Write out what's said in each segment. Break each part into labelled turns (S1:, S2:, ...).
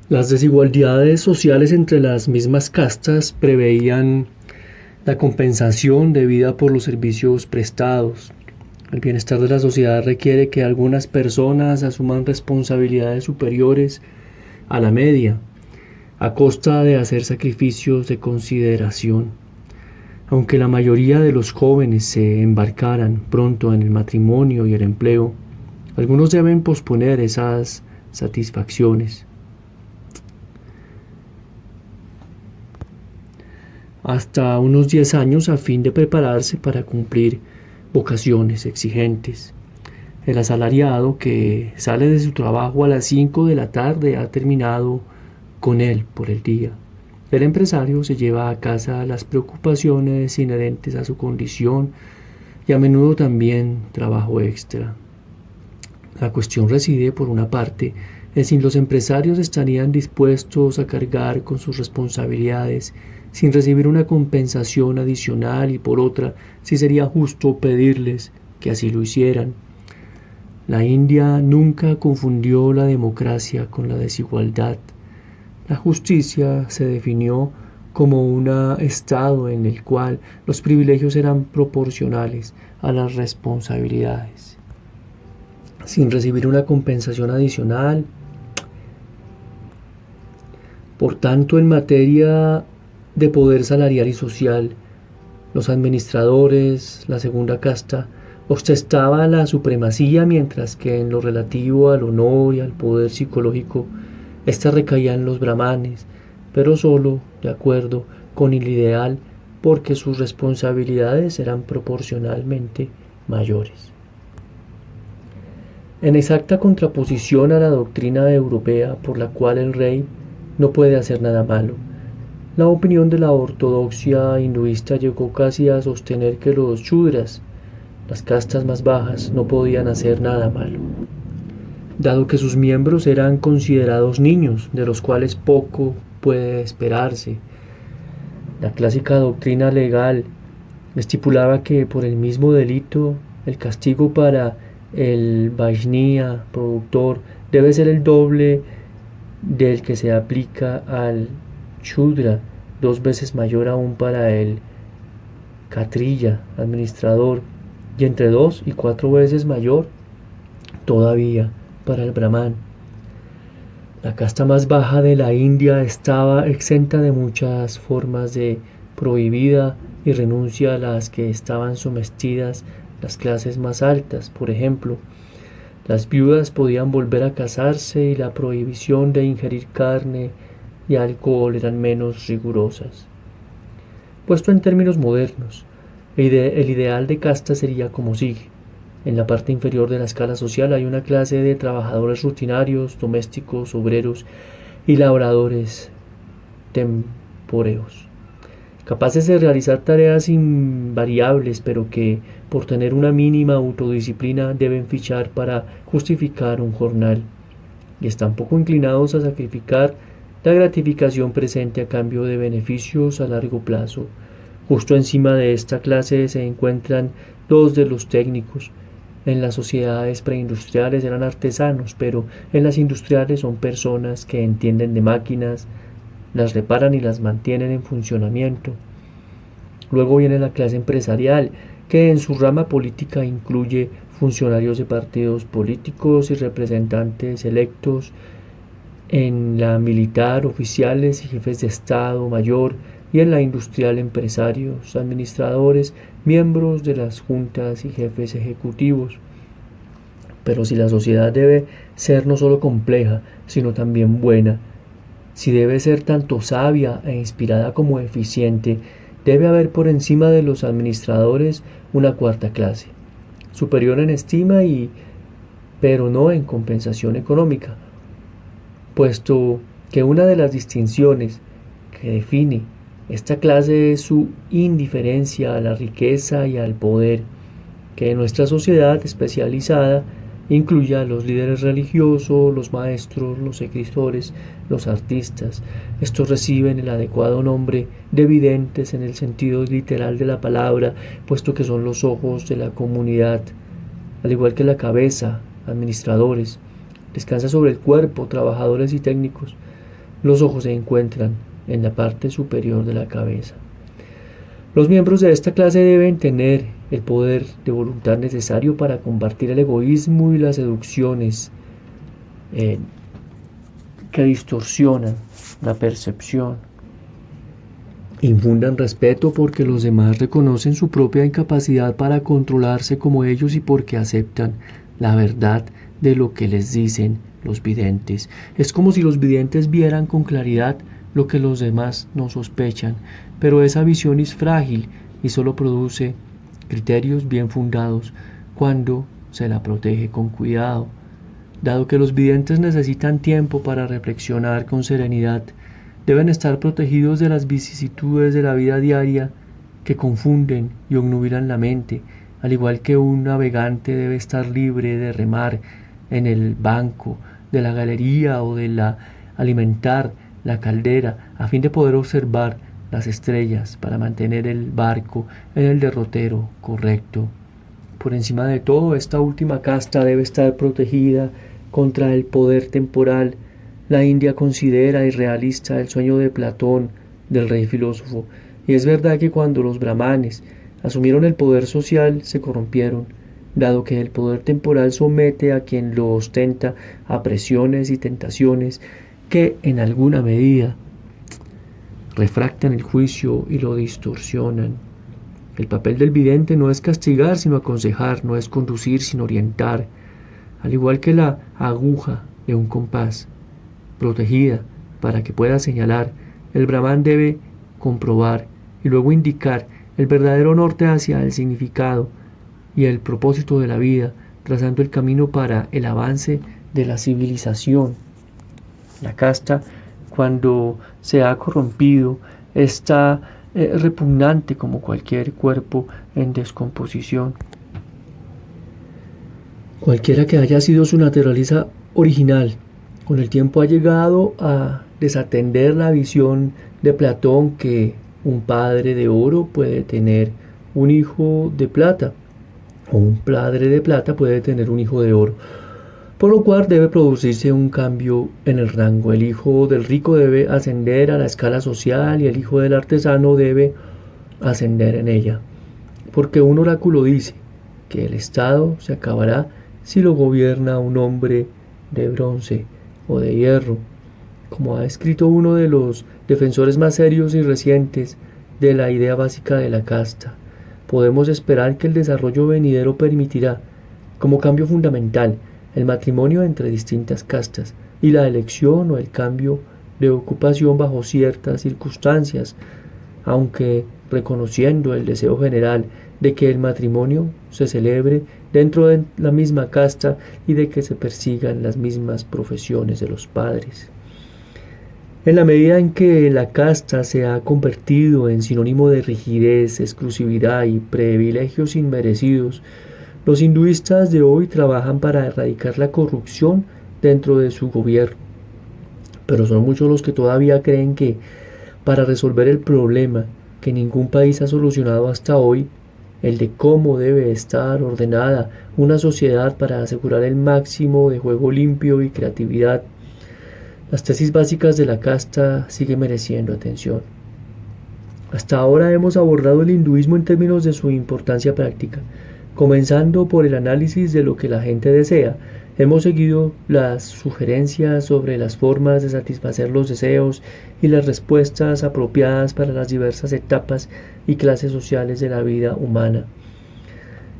S1: Las desigualdades sociales entre las mismas castas preveían la compensación debida por los servicios prestados. El bienestar de la sociedad requiere que algunas personas asuman responsabilidades superiores a la media, a costa de hacer sacrificios de consideración. Aunque la mayoría de los jóvenes se embarcaran pronto en el matrimonio y el empleo, algunos deben posponer esas satisfacciones hasta unos 10 años a fin de prepararse para cumplir vocaciones exigentes. El asalariado que sale de su trabajo a las 5 de la tarde ha terminado con él por el día. El empresario se lleva a casa las preocupaciones inherentes a su condición y a menudo también trabajo extra. La cuestión reside, por una parte, en si los empresarios estarían dispuestos a cargar con sus responsabilidades sin recibir una compensación adicional y por otra, si sería justo pedirles que así lo hicieran. La India nunca confundió la democracia con la desigualdad. La justicia se definió como un estado en el cual los privilegios eran proporcionales a las responsabilidades, sin recibir una compensación adicional. Por tanto, en materia de poder salarial y social, los administradores, la segunda casta, ostentaba la supremacía, mientras que en lo relativo al honor y al poder psicológico, ésta recaía en los brahmanes, pero solo de acuerdo con el ideal, porque sus responsabilidades eran proporcionalmente mayores. En exacta contraposición a la doctrina europea por la cual el rey no puede hacer nada malo, la opinión de la ortodoxia hinduista llegó casi a sostener que los shudras, las castas más bajas, no podían hacer nada malo, dado que sus miembros eran considerados niños, de los cuales poco puede esperarse. La clásica doctrina legal estipulaba que por el mismo delito el castigo para el vaishya productor debe ser el doble del que se aplica al shudra, 2 veces mayor aún para el kshatriya administrador y entre 2 y 4 veces mayor todavía para el brahman. La casta más baja de la India estaba exenta de muchas formas de prohibida y renuncia a las que estaban sometidas las clases más altas. Por ejemplo, las viudas podían volver a casarse y la prohibición de ingerir carne y alcohol eran menos rigurosas. Puesto en términos modernos, el ideal de casta sería como sigue. En la parte inferior de la escala social hay una clase de trabajadores rutinarios, domésticos, obreros y labradores temporeos, capaces de realizar tareas invariables, pero que, por tener una mínima autodisciplina, deben fichar para justificar un jornal, y están poco inclinados a sacrificar la gratificación presente a cambio de beneficios a largo plazo. Justo encima de esta clase se encuentran dos de los técnicos. En las sociedades preindustriales eran artesanos, pero en las industriales son personas que entienden de máquinas, las reparan y las mantienen en funcionamiento. Luego viene la clase empresarial, que en su rama política incluye funcionarios de partidos políticos y representantes electos; en la militar, oficiales y jefes de Estado Mayor; y en la industrial, empresarios, administradores, miembros de las juntas y jefes ejecutivos. Pero si la sociedad debe ser no solo compleja, sino también buena, si debe ser tanto sabia e inspirada como eficiente, debe haber por encima de los administradores una cuarta clase, superior en estima pero no en compensación económica, puesto que una de las distinciones que define esta clase es su indiferencia a la riqueza y al poder, que en nuestra sociedad especializada incluye a los líderes religiosos, los maestros, los escritores, los artistas. Estos reciben el adecuado nombre de videntes en el sentido literal de la palabra, puesto que son los ojos de la comunidad, al igual que la cabeza, administradores. Descansa sobre el cuerpo, trabajadores y técnicos. Los ojos se encuentran en la parte superior de la cabeza. Los miembros de esta clase deben tener el poder de voluntad necesario para combatir el egoísmo y las seducciones que distorsionan la percepción. Infundan respeto porque los demás reconocen su propia incapacidad para controlarse como ellos y porque aceptan la verdad de lo que les dicen los videntes. Es como si los videntes vieran con claridad lo que los demás no sospechan, pero esa visión es frágil y solo produce criterios bien fundados cuando se la protege con cuidado. Dado que los videntes necesitan tiempo para reflexionar con serenidad, deben estar protegidos de las vicisitudes de la vida diaria que confunden y obnubilan la mente, al igual que un navegante debe estar libre de remar en el banco de la galería o de alimentar la caldera a fin de poder observar las estrellas para mantener el barco en el derrotero correcto. Por encima de todo, esta última casta debe estar protegida contra el poder temporal. La India considera irrealista el sueño de Platón, del rey filósofo, y es verdad que cuando los brahmanes asumieron el poder social se corrompieron, dado que el poder temporal somete a quien lo ostenta a presiones y tentaciones que en alguna medida refractan el juicio y lo distorsionan. El papel del vidente no es castigar sino aconsejar, no es conducir sino orientar, al igual que la aguja de un compás. Protegida para que pueda señalar, el brahman debe comprobar y luego indicar el verdadero norte hacia el significado y el propósito de la vida, trazando el camino para el avance de la civilización. La casta, cuando se ha corrompido, está repugnante como cualquier cuerpo en descomposición. Cualquiera que haya sido su naturaleza original, con el tiempo ha llegado a desatender la visión de Platón que un padre de oro puede tener un hijo de plata, o un padre de plata puede tener un hijo de oro, por lo cual debe producirse un cambio en el rango. El hijo del rico debe ascender a la escala social y el hijo del artesano debe ascender en ella, porque un oráculo dice que el Estado se acabará si lo gobierna un hombre de bronce o de hierro, como ha escrito uno de los defensores más serios y recientes de la idea básica de la casta. Podemos esperar que el desarrollo venidero permitirá, como cambio fundamental, el matrimonio entre distintas castas y la elección o el cambio de ocupación bajo ciertas circunstancias, aunque reconociendo el deseo general de que el matrimonio se celebre dentro de la misma casta y de que se persigan las mismas profesiones de los padres. En la medida en que la casta se ha convertido en sinónimo de rigidez, exclusividad y privilegios inmerecidos, los hinduistas de hoy trabajan para erradicar la corrupción dentro de su gobierno. Pero son muchos los que todavía creen que para resolver el problema que ningún país ha solucionado hasta hoy, el de cómo debe estar ordenada una sociedad para asegurar el máximo de juego limpio y creatividad, las tesis básicas de la casta siguen mereciendo atención. Hasta ahora hemos abordado el hinduismo en términos de su importancia práctica, comenzando por el análisis de lo que la gente desea. Hemos seguido las sugerencias sobre las formas de satisfacer los deseos y las respuestas apropiadas para las diversas etapas y clases sociales de la vida humana.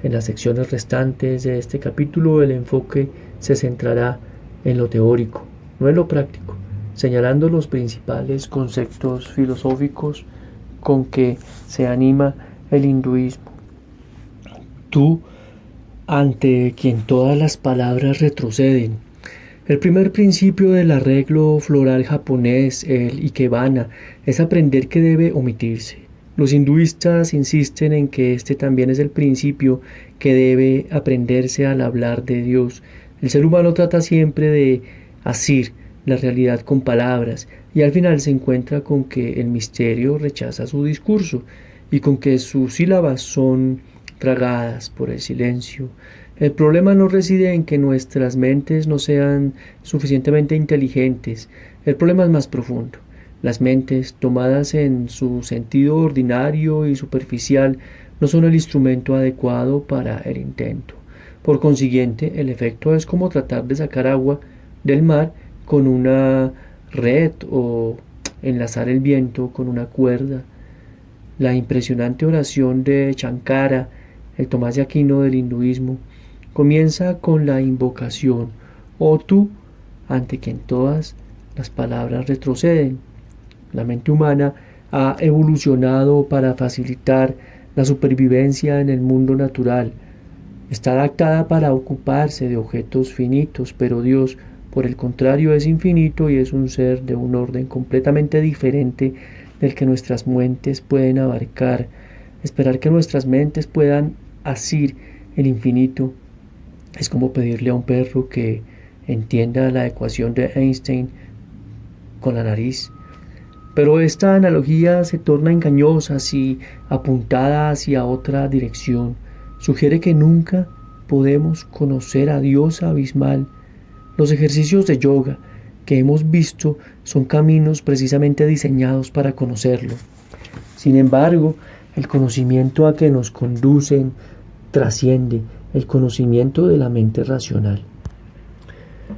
S1: En las secciones restantes de este capítulo, el enfoque se centrará en lo teórico, no en lo práctico, señalando los principales conceptos filosóficos con que se anima el hinduismo. Tú, ante quien todas las palabras retroceden. El primer principio del arreglo floral japonés, el ikebana, es aprender que debe omitirse. Los hinduistas insisten en que este también es el principio que debe aprenderse al hablar de Dios. El ser humano trata siempre de asir la realidad con palabras y al final se encuentra con que el misterio rechaza su discurso y con que sus sílabas son tragadas por el silencio. El problema no reside en que nuestras mentes no sean suficientemente inteligentes. El problema es más profundo. Las mentes, tomadas en su sentido ordinario y superficial, no son el instrumento adecuado para el intento. Por consiguiente, el efecto es como tratar de sacar agua del mar con una red o enlazar el viento con una cuerda. La impresionante oración de Shankara, el Tomás de Aquino del hinduismo, comienza con la invocación, oh tú, ante quien todas las palabras retroceden. La mente humana ha evolucionado para facilitar la supervivencia en el mundo natural. Está adaptada para ocuparse de objetos finitos, pero Dios, por el contrario, es infinito y es un ser de un orden completamente diferente del que nuestras mentes pueden abarcar. Esperar que nuestras mentes puedan asir el infinito es como pedirle a un perro que entienda la ecuación de Einstein con la nariz. Pero esta analogía se torna engañosa si apuntada hacia otra dirección. Sugiere que nunca podemos conocer a Dios abismal. Los ejercicios de yoga que hemos visto son caminos precisamente diseñados para conocerlo. Sin embargo, el conocimiento a que nos conducen trasciende el conocimiento de la mente racional.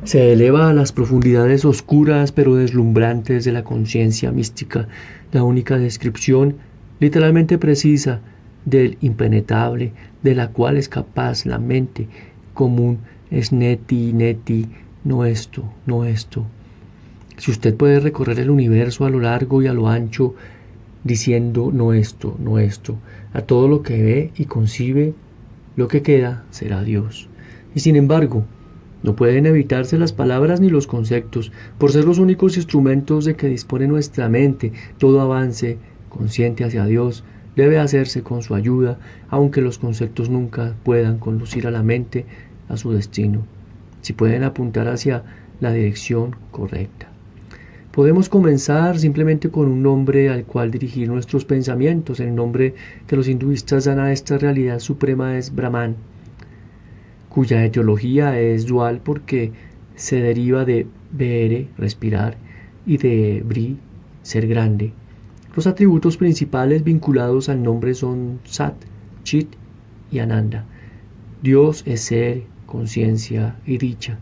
S1: Se eleva a las profundidades oscuras pero deslumbrantes de la conciencia mística, la única descripción literalmente precisa del impenetrable, de la cual es capaz la mente común es neti, neti, no esto, no esto. Si usted puede recorrer el universo a lo largo y a lo ancho, diciendo no esto, no esto, a todo lo que ve y concibe, lo que queda será Dios. Y sin embargo, no pueden evitarse las palabras ni los conceptos, por ser los únicos instrumentos de que dispone nuestra mente. Todo avance consciente hacia Dios debe hacerse con su ayuda, aunque los conceptos nunca puedan conducir a la mente a su destino, si pueden apuntar hacia la dirección correcta. Podemos comenzar simplemente con un nombre al cual dirigir nuestros pensamientos. El nombre que los hinduistas dan a esta realidad suprema es Brahman, cuya etiología es dual porque se deriva de Vere, respirar, y de Bri, ser grande. Los atributos principales vinculados al nombre son Sat, Chit y Ananda. Dios es ser, conciencia y dicha.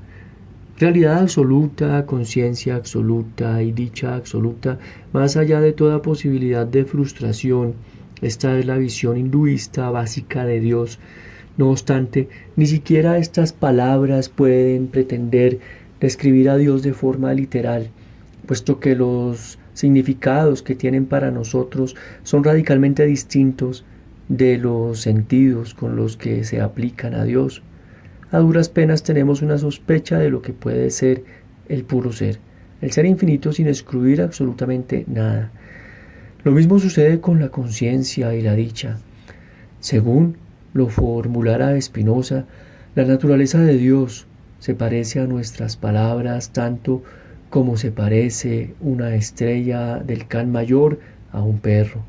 S1: Realidad absoluta, conciencia absoluta y dicha absoluta, más allá de toda posibilidad de frustración. Esta es la visión hinduista básica de Dios. No obstante, ni siquiera estas palabras pueden pretender describir a Dios de forma literal, puesto que los significados que tienen para nosotros son radicalmente distintos de los sentidos con los que se aplican a Dios. A duras penas tenemos una sospecha de lo que puede ser el puro ser, el ser infinito sin excluir absolutamente nada. Lo mismo sucede con la conciencia y la dicha. Según lo formulara Spinoza, la naturaleza de Dios se parece a nuestras palabras tanto como se parece una estrella del Can Mayor a un perro.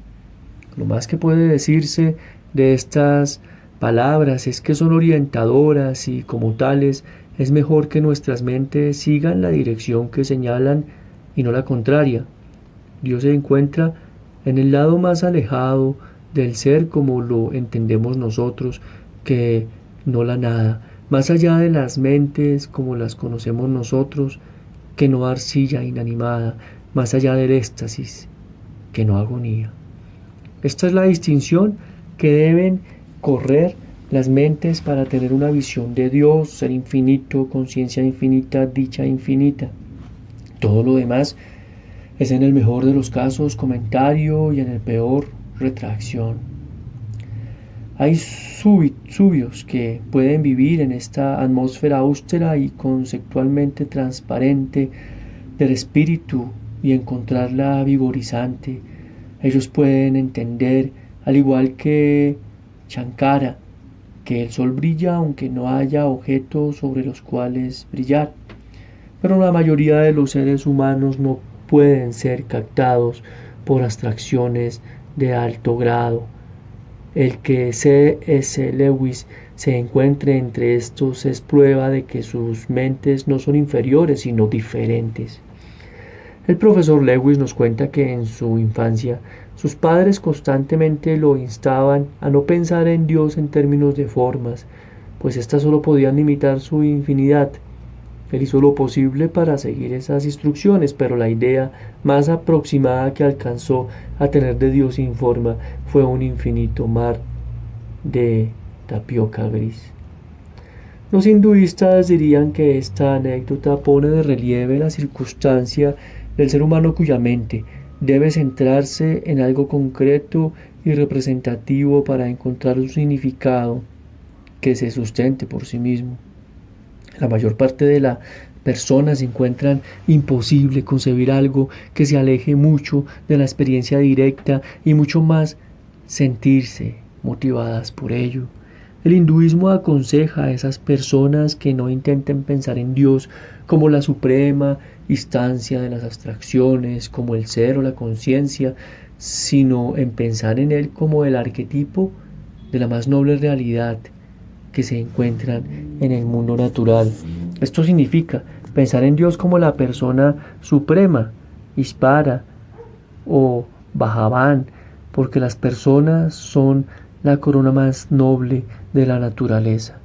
S1: Lo más que puede decirse de estas palabras es que son orientadoras y como tales es mejor que nuestras mentes sigan la dirección que señalan y no la contraria. Dios se encuentra en el lado más alejado del ser como lo entendemos nosotros, que no la nada, más allá de las mentes como las conocemos nosotros, que no arcilla inanimada, más allá del éxtasis, que no agonía. Esta es la distinción que deben correr las mentes para tener una visión de Dios, ser infinito, conciencia infinita, dicha infinita. Todo lo demás es en el mejor de los casos comentario y en el peor retracción. Hay subios que pueden vivir en esta atmósfera austera y conceptualmente transparente del espíritu y encontrarla vigorizante. Ellos pueden entender, al igual que Shankara, que el sol brilla aunque no haya objetos sobre los cuales brillar. Pero la mayoría de los seres humanos no pueden ser captados por abstracciones de alto grado. El que C.S. Lewis se encuentre entre estos es prueba de que sus mentes no son inferiores, sino diferentes. El profesor Lewis nos cuenta que en su infancia sus padres constantemente lo instaban a no pensar en Dios en términos de formas, pues éstas solo podían limitar su infinidad. Él hizo lo posible para seguir esas instrucciones, pero la idea más aproximada que alcanzó a tener de Dios sin forma fue un infinito mar de tapioca gris. Los hinduistas dirían que esta anécdota pone de relieve la circunstancia del ser humano cuya mente debe centrarse en algo concreto y representativo para encontrar un significado que se sustente por sí mismo. La mayor parte de las personas encuentran imposible concebir algo que se aleje mucho de la experiencia directa y mucho más sentirse motivadas por ello. El hinduismo aconseja a esas personas que no intenten pensar en Dios como la suprema instancia de las abstracciones, como el ser o la conciencia, sino en pensar en Él como el arquetipo de la más noble realidad que se encuentran en el mundo natural. Esto significa pensar en Dios como la persona suprema, Ispara o Bhagavan, porque las personas son la corona más noble de la naturaleza.